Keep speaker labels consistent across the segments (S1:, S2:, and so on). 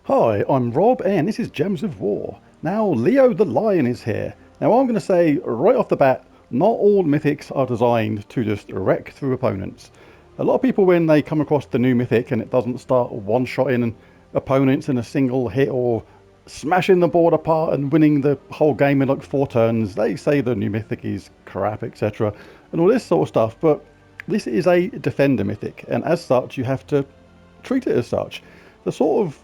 S1: Hi, I'm Rob and this is Gems of War. Now, Leo the Lion is here. Now, I'm going to say right off the bat, not all mythics are designed to just wreck through opponents. A lot of people, when they come across the new mythic and it doesn't start one-shotting opponents in a single hit or smashing the board apart and winning the whole game in like 4 turns, they say the new mythic is crap, etc. and all this sort of stuff, but this is a defender mythic, and as such, you have to treat it as such. The sort of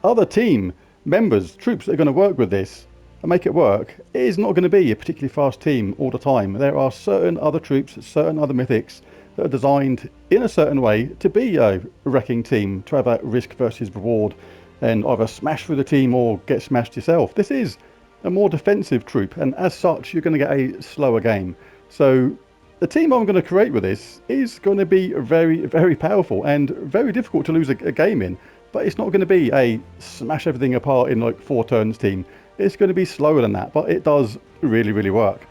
S1: other team members, troops that are going to work with this and make it work, it is not going to be a particularly fast team all the time. There are certain other troops, certain other mythics that are designed in a certain way to be a wrecking team, to have that risk versus reward and either smash through the team or get smashed yourself. This is a more defensive troop, and as such, you're going to get a slower game. So the team I'm going to create with this is going to be very, very powerful and very difficult to lose a game in. But it's not going to be a smash everything apart in like 4 turns team. It's going to be slower than that, but it does really, really work.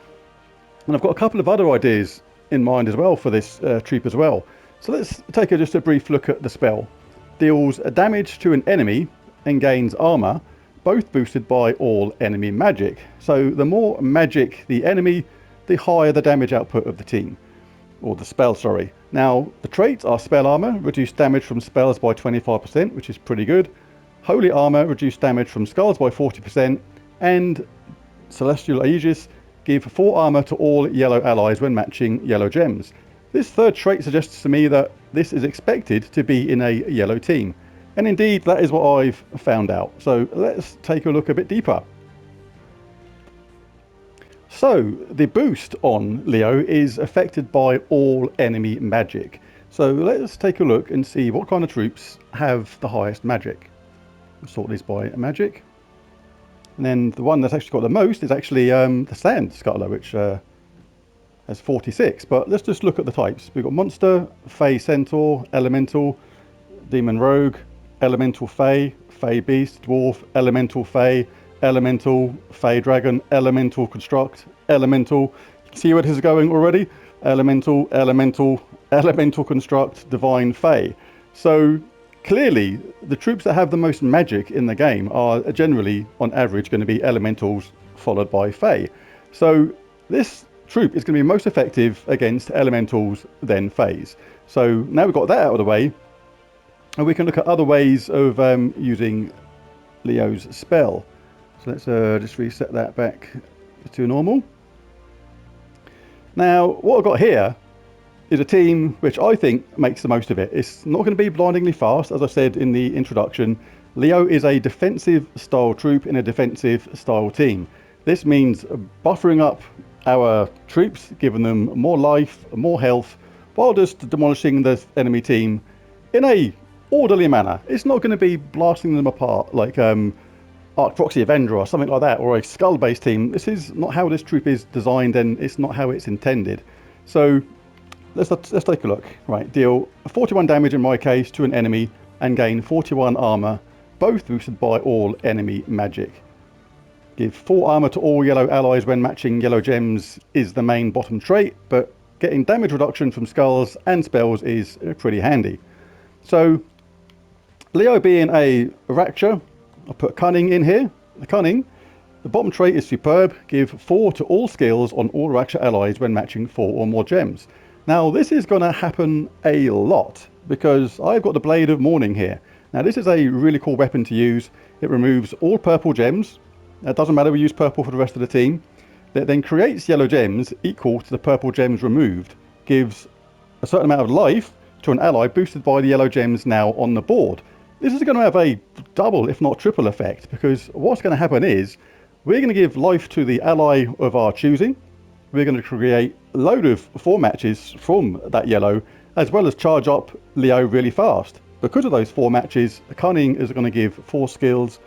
S1: And I've got a couple of other ideas in mind as well for this troop as well. So let's take just a brief look at the spell. Deals damage to an enemy and gains armor, both boosted by all enemy magic. So the more magic the enemy, the higher the damage output of the team. Or the spell, sorry. Now, the traits are Spell Armor, reduce damage from spells by 25%, which is pretty good. Holy Armor, reduce damage from skulls by 40%. And Celestial Aegis, give 4 armor to all yellow allies when matching yellow gems. This third trait suggests to me that this is expected to be in a yellow team. And indeed, that is what I've found out. So let's take a look a bit deeper. So, the boost on Leo is affected by all enemy magic. So let's take a look and see what kind of troops have the highest magic. We'll sort these by magic. And then the one that's actually got the most is actually the Sand Scuttler, which has 46. But let's just look at the types. We've got Monster, Fey Centaur, Elemental, Demon Rogue, Elemental Fey, Fey Beast, Dwarf, Elemental Fey, Elemental, Fey Dragon, Elemental Construct, Elemental. You can see where this is going already. Elemental, Elemental, Elemental Construct, Divine Fey. So clearly, the troops that have the most magic in the game are generally, on average, going to be Elementals followed by Fey. So this troop is going to be most effective against Elementals then Feys. So now we've got that out of the way, and we can look at other ways of using Leo's spell. So let's just reset that back to normal. Now, what I've got here is a team which I think makes the most of it. It's not going to be blindingly fast, as I said in the introduction. Leo is a defensive style troop in a defensive style team. This means buffering up our troops, giving them more life, more health, while just demolishing the enemy team in a orderly manner. It's not going to be blasting them apart like Arch Proxy Avenger or something like that, or a skull based team. This is not how this troop is designed, and it's not how it's intended. So let's take a look. Right, deal 41 damage in my case to an enemy and gain 41 armor, both boosted by all enemy magic. Give 4 armor to all yellow allies when matching yellow gems is the main bottom trait, but getting damage reduction from skulls and spells is pretty handy. So Leo being a Raksha, I'll put Cunning in here. The Cunning, the bottom trait is Superb. Give 4 to all skills on all Raksha allies when matching 4 or more gems. Now this is going to happen a lot because I've got the Blade of Morning here. Now this is a really cool weapon to use. It removes all purple gems. It doesn't matter, we use purple for the rest of the team. It then creates yellow gems equal to the purple gems removed. Gives a certain amount of life to an ally boosted by the yellow gems now on the board. This is going to have a double, if not triple effect, because what's going to happen is we're going to give life to the ally of our choosing. We're going to create a load of 4 matches from that yellow, as well as charge up Leo really fast. Because of those 4 matches, Cunning is going to give 4 skills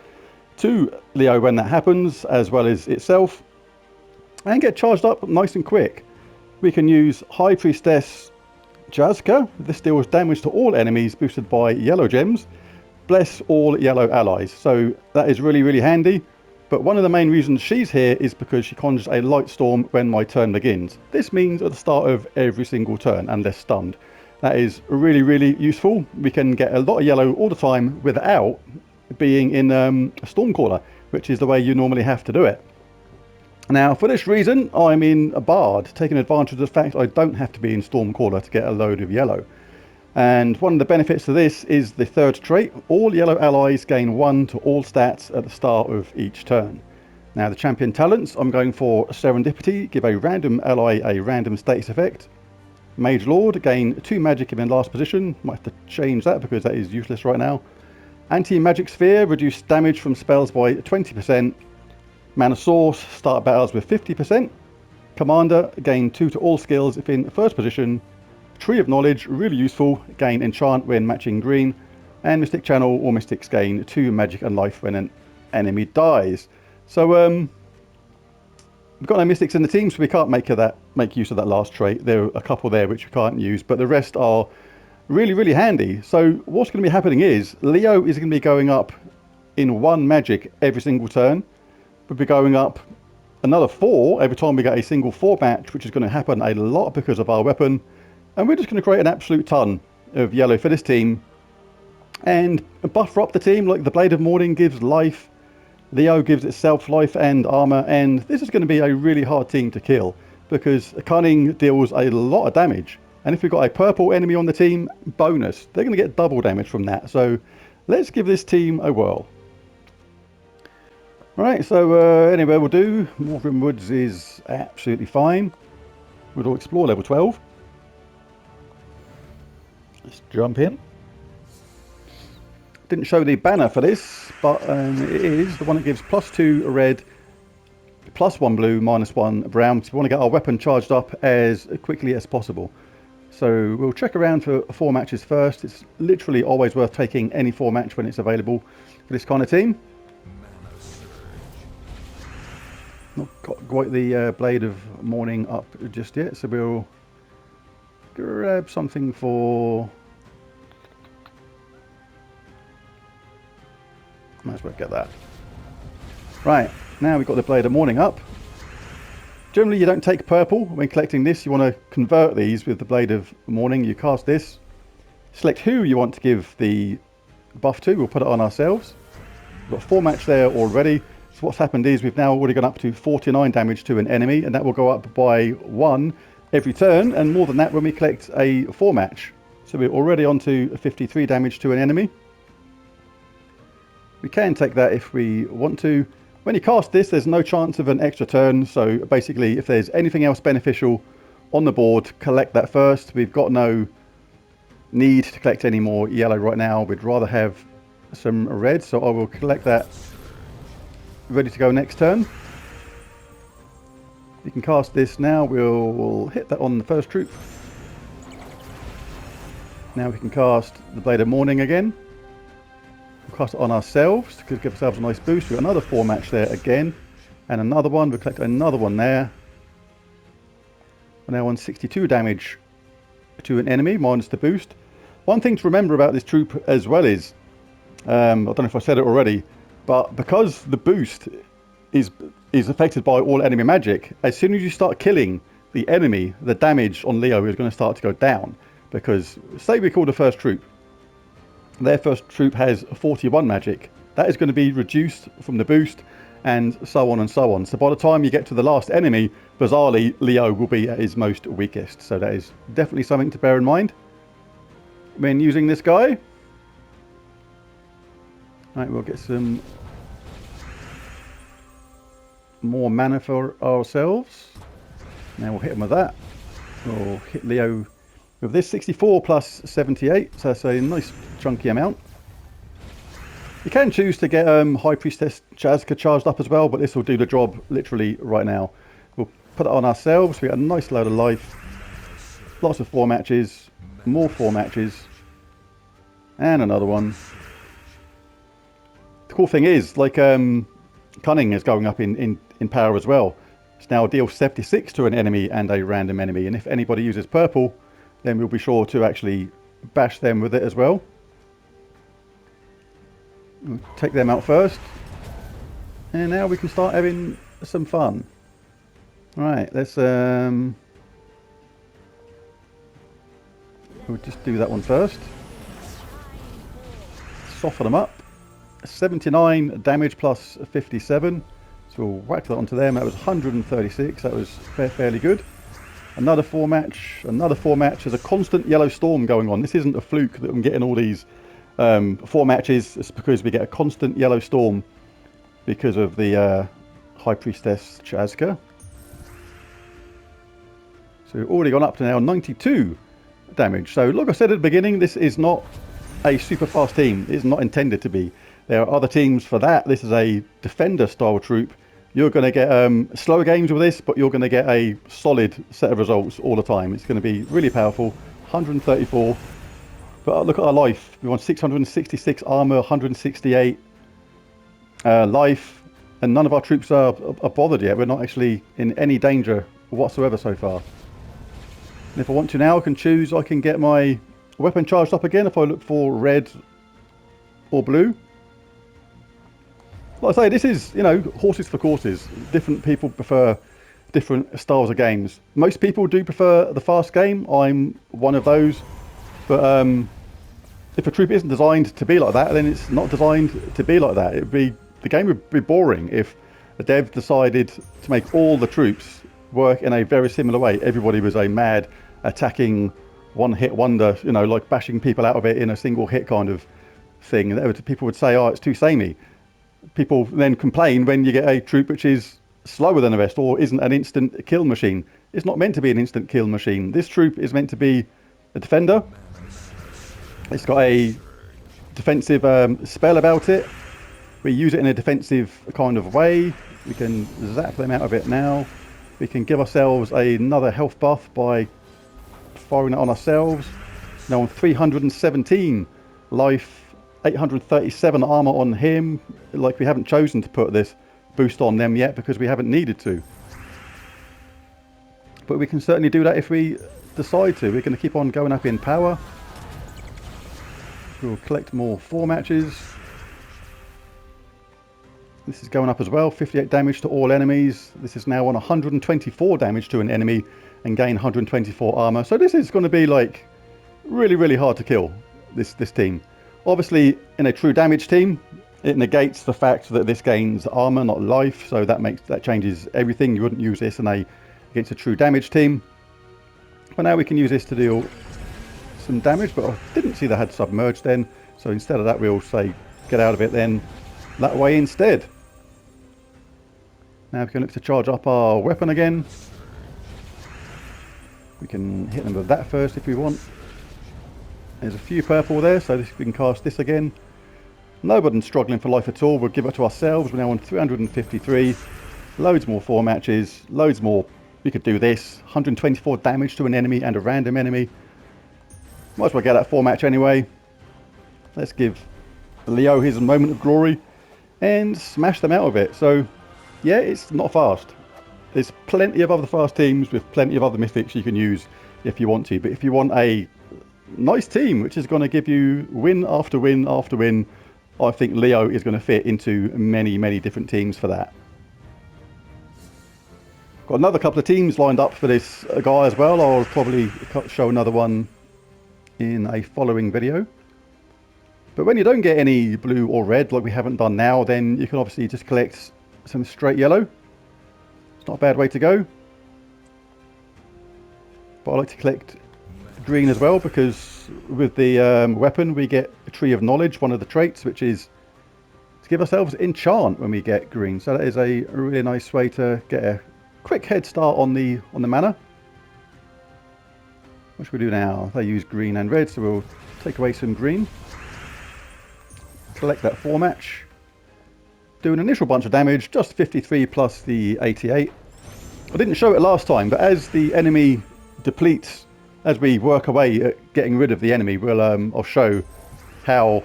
S1: to Leo when that happens, as well as itself, and get charged up nice and quick. We can use High Priestess Jazka. This deals damage to all enemies boosted by yellow gems. Bless all yellow allies. So that is really, really handy. But one of the main reasons she's here is because she conjures a light storm when my turn begins. This means at the start of every single turn, unless stunned. That is really, really useful. We can get a lot of yellow all the time without being in Stormcaller, which is the way you normally have to do it. Now, for this reason, I'm in a Bard, taking advantage of the fact I don't have to be in Stormcaller to get a load of yellow. And one of the benefits of this is the third trait. All yellow allies gain 1 to all stats at the start of each turn. Now, the champion talents, I'm going for Serendipity, give a random ally a random status effect. Mage Lord, gain 2 magic if in last position. Might have to change that because that is useless right now. Anti-magic sphere, reduce damage from spells by 20%. Mana Source, start battles with 50%. Commander, gain 2 to all skills if in first position. Tree of Knowledge, really useful, gain enchant when matching green. And Mystic Channel, all mystics gain 2 magic and life when an enemy dies. So we've got no mystics in the team, so we can't make use of that last trait. There are a couple there which we can't use, but the rest are really, really handy. So what's going to be happening is Leo is going to be going up in 1 magic every single turn. We'll be going up another 4 every time we get a single 4 match, which is going to happen a lot because of our weapon. And we're just going to create an absolute ton of yellow for this team and buffer up the team. Like the Blade of Morning gives life, Leo gives itself life and armor, and this is going to be a really hard team to kill because Cunning deals a lot of damage. And if we've got a purple enemy on the team, bonus, they're going to get double damage from that. So let's give this team a whirl. Right, so anyway, we'll do. Morven Woods is absolutely fine. We'll explore level 12. Let's jump in. Didn't show the banner for this, but it is the one that gives +2 red, +1 blue, -1 brown. So we want to get our weapon charged up as quickly as possible. So we'll check around for 4 matches first. It's literally always worth taking any 4 match when it's available for this kind of team. Not got quite the Blade of Morning up just yet, so we'll grab something for... Might as well get that. Right, now we've got the Blade of Morning up. Generally you don't take purple when collecting this. You want to convert these with the Blade of Morning. You cast this, select who you want to give the buff to. We'll put it on ourselves. We've got 4 match there already. So what's happened is we've now already gone up to 49 damage to an enemy, and that will go up by 1 every turn, and more than that when we collect a 4 match. So we're already on to 53 damage to an enemy. We can take that if we want to. When you cast this, there's no chance of an extra turn, so basically if there's anything else beneficial on the board, collect that first. We've got no need to collect any more yellow right now. We'd rather have some red, so I will collect that ready to go next turn. You can cast this now. We'll hit that on the first troop. Now we can cast the Blade of Morning again. We'll cast it on ourselves to give ourselves a nice boost. We've got another 4 match there again, and another one. We'll collect another one there. We're now on 62 damage to an enemy minus the boost. One thing to remember about this troop as well is, I don't know if I said it already, but because the boost is affected by all enemy magic, as soon as you start killing the enemy, the damage on Leo is going to start to go down. Because, say we call the first troop, their first troop has 41 magic. That is going to be reduced from the boost, and so on and so on. So by the time you get to the last enemy, bizarrely, Leo will be at his most weakest. So that is definitely something to bear in mind when using this guy. Right, we'll get some more mana for ourselves. Now we'll hit him with that. We'll hit Leo with this 64 plus 78, so that's a nice chunky amount. You can choose to get High Priestess Chazka charged up as well, but this will do the job literally right now. We'll put it on ourselves. We get a nice load of life. Lots of 4 matches, more 4 matches, and another one. The cool thing is, like, Cunning is going up in power as well. It's now deal 76 to an enemy and a random enemy, and if anybody uses purple, then we'll be sure to actually bash them with it as well. We'll take them out first, and now we can start having some fun. Right, let's we'll just do that one first. Soften them up. 79 damage plus 57. So we'll whack that onto them. That was 136. That was fairly good. Another 4-match. Another 4-match. There's a constant yellow storm going on. This isn't a fluke that I'm getting all these 4 matches. It's because we get a constant yellow storm because of the High Priestess Chazka. So we've already gone up to now 92 damage. So like I said at the beginning, this is not a super fast team. It's not intended to be. There are other teams for that. This is a defender style troop. You're going to get slower games with this, but you're going to get a solid set of results all the time. It's going to be really powerful. 134. But look at our life. We want 666 armor, 168 life, and none of our troops are bothered yet. We're not actually in any danger whatsoever so far. And if I want to now, I can choose. I can get my weapon charged up again if I look for red or blue. Like I say, this is, you know, horses for courses. Different people prefer different styles of games. Most people do prefer the fast game. I'm one of those. But if a troop isn't designed to be like that, then it's not designed to be like that. The game would be boring if the dev decided to make all the troops work in a very similar way. Everybody was a mad attacking one-hit wonder, you know, like bashing people out of it in a single hit kind of thing. People would say, oh, it's too samey. People then complain when you get a troop which is slower than the rest or isn't an instant kill machine. It's not meant to be an instant kill machine. This troop is meant to be a defender. It's got a defensive spell about it. We use it in a defensive kind of way. We can zap them out of it now. We can give ourselves another health buff by firing it on ourselves. Now on 317 life, 837 armor on him. Like, we haven't chosen to put this boost on them yet because we haven't needed to. But we can certainly do that if we decide to. We're going to keep on going up in power. We'll collect more 4 matches. This is going up as well. 58 damage to all enemies. This is now on 124 damage to an enemy and gain 124 armor. So this is going to be like really hard to kill, this team. Obviously, in a true damage team, it negates the fact that this gains armor, not life. So that changes everything. You wouldn't use this against a true damage team. But now we can use this to deal some damage. But I didn't see they had submerged then. So instead of that, we'll say get out of it then that way instead. Now we can look to charge up our weapon again. We can hit them with that first if we want. There's a few purple there, so we can cast this again. Nobody's struggling for life at all. We'll give it to ourselves. We're now on 353. Loads more 4 matches. Loads more. We could do this. 124 damage to an enemy and a random enemy. Might as well get that 4 match anyway. Let's give Leo his moment of glory and smash them out of it. So, yeah, it's not fast. There's plenty of other fast teams with plenty of other mythics you can use if you want to. But if you want a nice team which is going to give you win after win after win, I think Leo is going to fit into many different teams for that. Got another couple of teams lined up for this guy as well. I'll probably show another one in a following video. But when you don't get any blue or red like we haven't done now, then you can obviously just collect some straight yellow. It's not a bad way to go. But I like to collect green as well, because with the weapon we get a tree of knowledge, one of the traits, which is to give ourselves enchant when we get green. So that is a really nice way to get a quick head start on the mana. What should we do now? They use green and red, so we'll take away some green. Collect that 4 match. Do an initial bunch of damage, just 53 plus the 88. I didn't show it last time, but as the enemy depletes, as we work away at getting rid of the enemy, I'll show how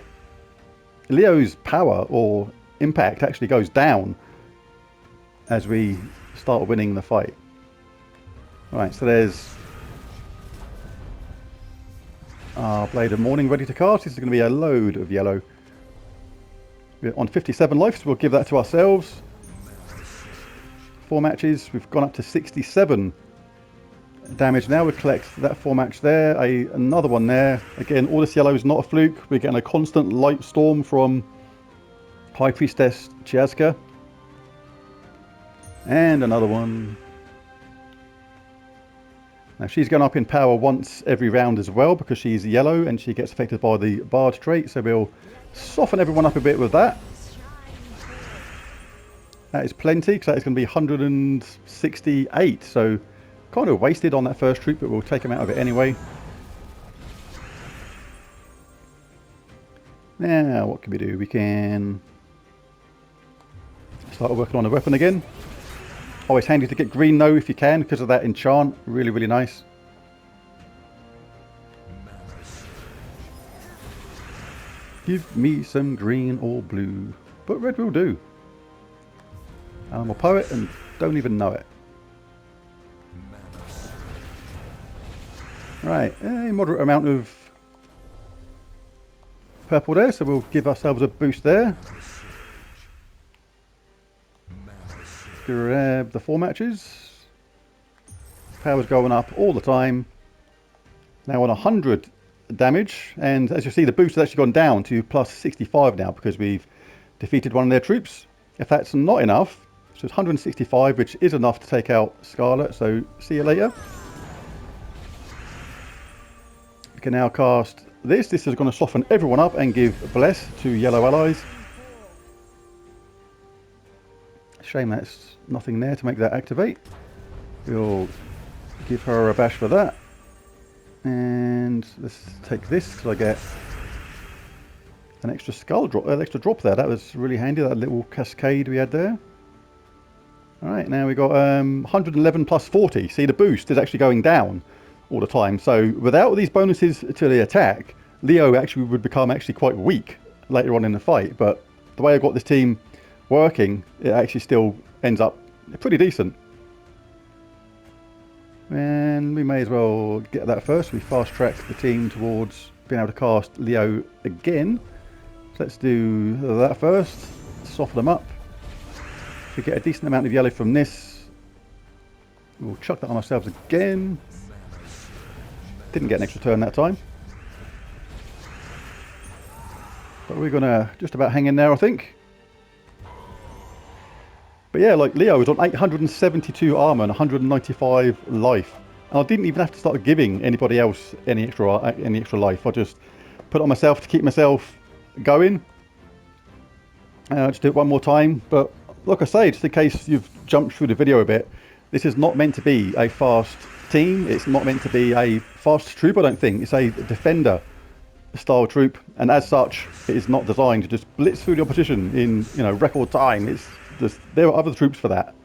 S1: Leo's power or impact actually goes down as we start winning the fight. Alright, so there's our Blade of Morning ready to cast. This is going to be a load of yellow. We're on 57 life, so we'll give that to ourselves. 4 matches, we've gone up to 67 damage now. We collect that 4 match there, another one there. Again, all this yellow is not a fluke. We're getting a constant light storm from High Priestess Chiazka. And another one. Now she's going up in power once every round as well because she's yellow and she gets affected by the Bard trait. So we'll soften everyone up a bit with that. That is plenty because that is going to be 168. So kind of wasted on that first troop, but we'll take them out of it anyway. Now what can we do? We can start working on a weapon again. Always handy to get green though if you can because of that enchant. Really, really nice. Give me some green or blue. But red will do. I'm a poet and don't even know it. Right, a moderate amount of purple there, so we'll give ourselves a boost there. Grab the 4 matches. Power's going up all the time. Now on 100 damage, and as you see the boost has actually gone down to plus 65 now because we've defeated one of their troops. If that's not enough, so it's 165, which is enough to take out Scarlet, so see you later. We can now cast this. This is going to soften everyone up and give Bless to yellow allies. Shame that's nothing there to make that activate. We'll give her a bash for that. And let's take this because I get an extra skull drop, an extra drop there. That was really handy, that little cascade we had there. Alright, now we got 111 plus 40. See, the boost is actually going down all the time. So without these bonuses to the attack, Leo actually would become actually quite weak later on in the fight. But the way I got this team working, it actually still ends up pretty decent. And we may as well get that first. We fast track the team towards being able to cast Leo again. So let's do that first. Soften them up. If we get a decent amount of yellow from this, we'll chuck that on ourselves again. Didn't get an extra turn that time. But we're going to just about hang in there, I think. But yeah, like Leo was on 872 armor and 195 life. And I didn't even have to start giving anybody else any extra life. I just put it on myself to keep myself going. Just do it one more time. But like I say, just in case you've jumped through the video a bit, this is not meant to be a fast team. It's not meant to be a fast troop, I don't think. It's a defender style troop. And as such, it is not designed to just blitz through the opposition in, you know, record time. It's there are other troops for that.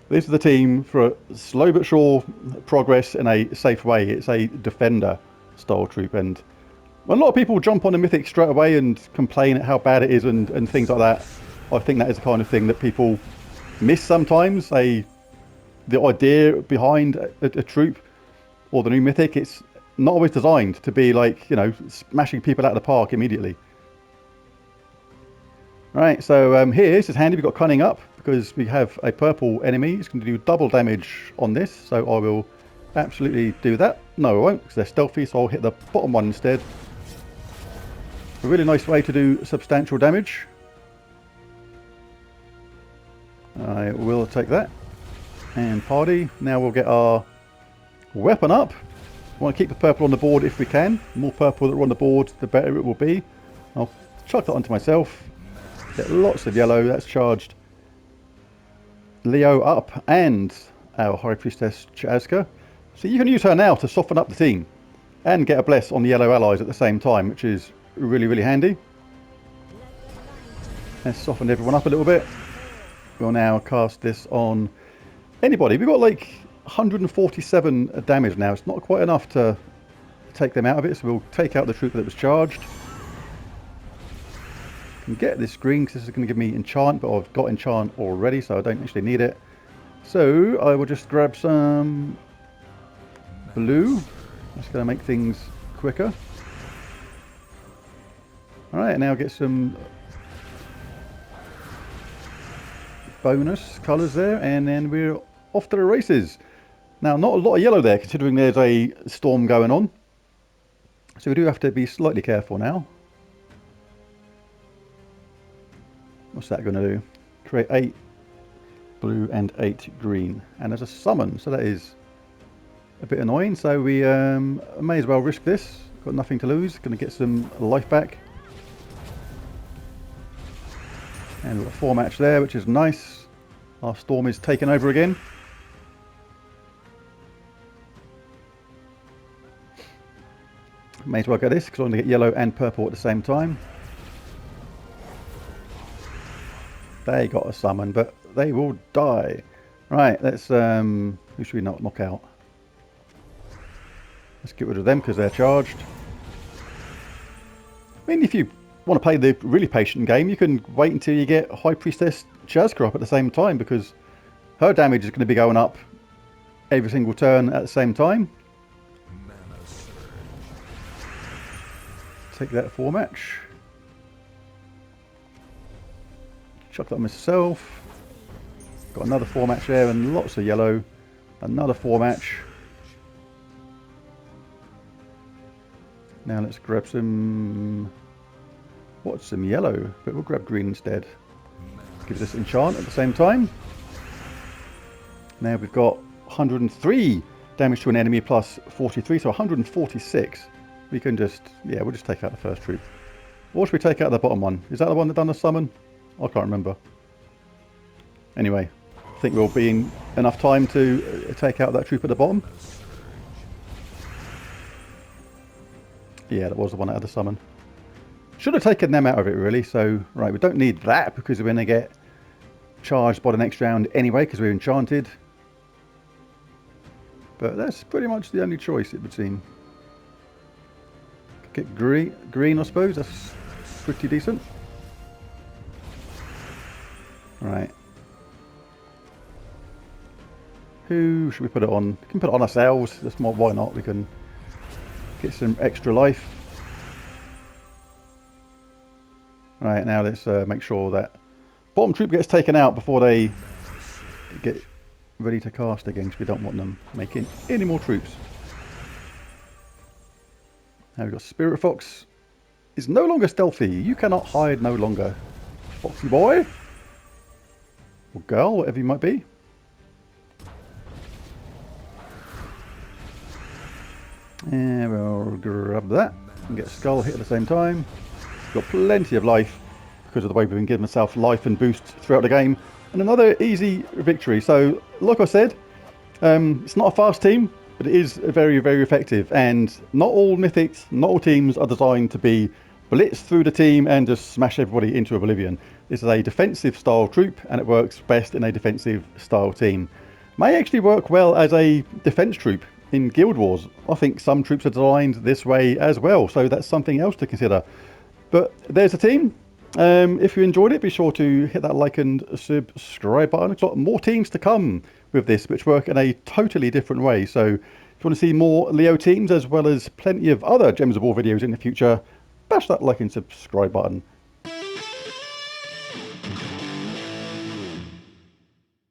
S1: This is the team for slow but sure progress in a safe way. It's a defender style troop, and a lot of people jump on the Mythic straight away and complain at how bad it is and things like that. I think that is the kind of thing that people miss sometimes. The idea behind a troop or the new Mythic, it's not always designed to be like, you know, smashing people out of the park immediately. Right, so here, this is handy. We've got Cunning up because we have a purple enemy. It's going to do double damage on this, so I will absolutely do that. No, I won't because they're stealthy, so I'll hit the bottom one instead. A really nice way to do substantial damage. I will take that. And party. Now we'll get our weapon up. We want to keep the purple on the board if we can. The more purple that are on the board, the better it will be. I'll chuck that onto myself. Get lots of yellow. That's charged Leo up and our High Priestess Chiazka. So you can use her now to soften up the team and get a bless on the yellow allies at the same time, which is really, really handy. Let's soften everyone up a little bit. We'll now cast this on anybody. We've got like 147 damage now. It's not quite enough to take them out of it, so we'll take out the troop that was charged. Can get this green because this is going to give me enchant, but I've got enchant already, so I don't actually need it. So I will just grab some blue. That's going to make things quicker. Alright, now get some bonus colours there, and then we're off to the races. Now, not a lot of yellow there, considering there's a storm going on. So we do have to be slightly careful now. What's that going to do? Create 8 blue and 8 green. And there's a summon, so that is a bit annoying. So we may as well risk this. Got nothing to lose. Going to get some life back. And we've got a 4 match there, which is nice. Our storm is taken over again. May as well get this because I want to get yellow and purple at the same time. They got a summon, but they will die. Right, let's who should we not knock out? Let's get rid of them because they're charged. I mean, if you want to play the really patient game, you can wait until you get High Priestess Jazzka up at the same time, because her damage is going to be going up every single turn at the same time. Take that 4 match. Chuck that myself. Got another 4 match there and lots of yellow. Another 4 match. Now let's grab some... What's some yellow? But we'll grab green instead. Gives us enchant at the same time. Now we've got 103 damage to an enemy plus 43, so 146. We can just, yeah, we'll just take out the first troop. Or should we take out the bottom one? Is that the one that done the summon? I can't remember. Anyway, I think we'll be in enough time to take out that troop at the bottom. Yeah, that was the one that had the summon. Should have taken them out of it really, so, right, we don't need that because we're going to get charged by the next round anyway because we're enchanted. But that's pretty much the only choice, it would seem. Get green, I suppose. That's pretty decent. Right. Who should we put it on? We can put it on ourselves. That's more, why not? We can get some extra life. Right, now let's make sure that bottom troop gets taken out before they get ready to cast again, because we don't want them making any more troops. Now we've got Spirit Fox. Is no longer stealthy. You cannot hide no longer. Foxy boy. Or girl, whatever you might be. And we'll grab that. And get Skull hit at the same time. Got plenty of life because of the way we've been giving myself life and boost throughout the game. And another easy victory. So, like I said, it's not a fast team, but it is very, very effective. And not all Mythics, not all teams are designed to be blitz through the team and just smash everybody into oblivion. This is a defensive style troop, and it works best in a defensive style team. May actually work well as a defense troop in Guild Wars. I think some troops are designed this way as well, so that's something else to consider. But there's the team. If you enjoyed it, be sure to hit that like and subscribe button. We've got more teams to come with this, which work in a totally different way. So if you want to see more Leo teams, as well as plenty of other Gems of War videos in the future, bash that like and subscribe button.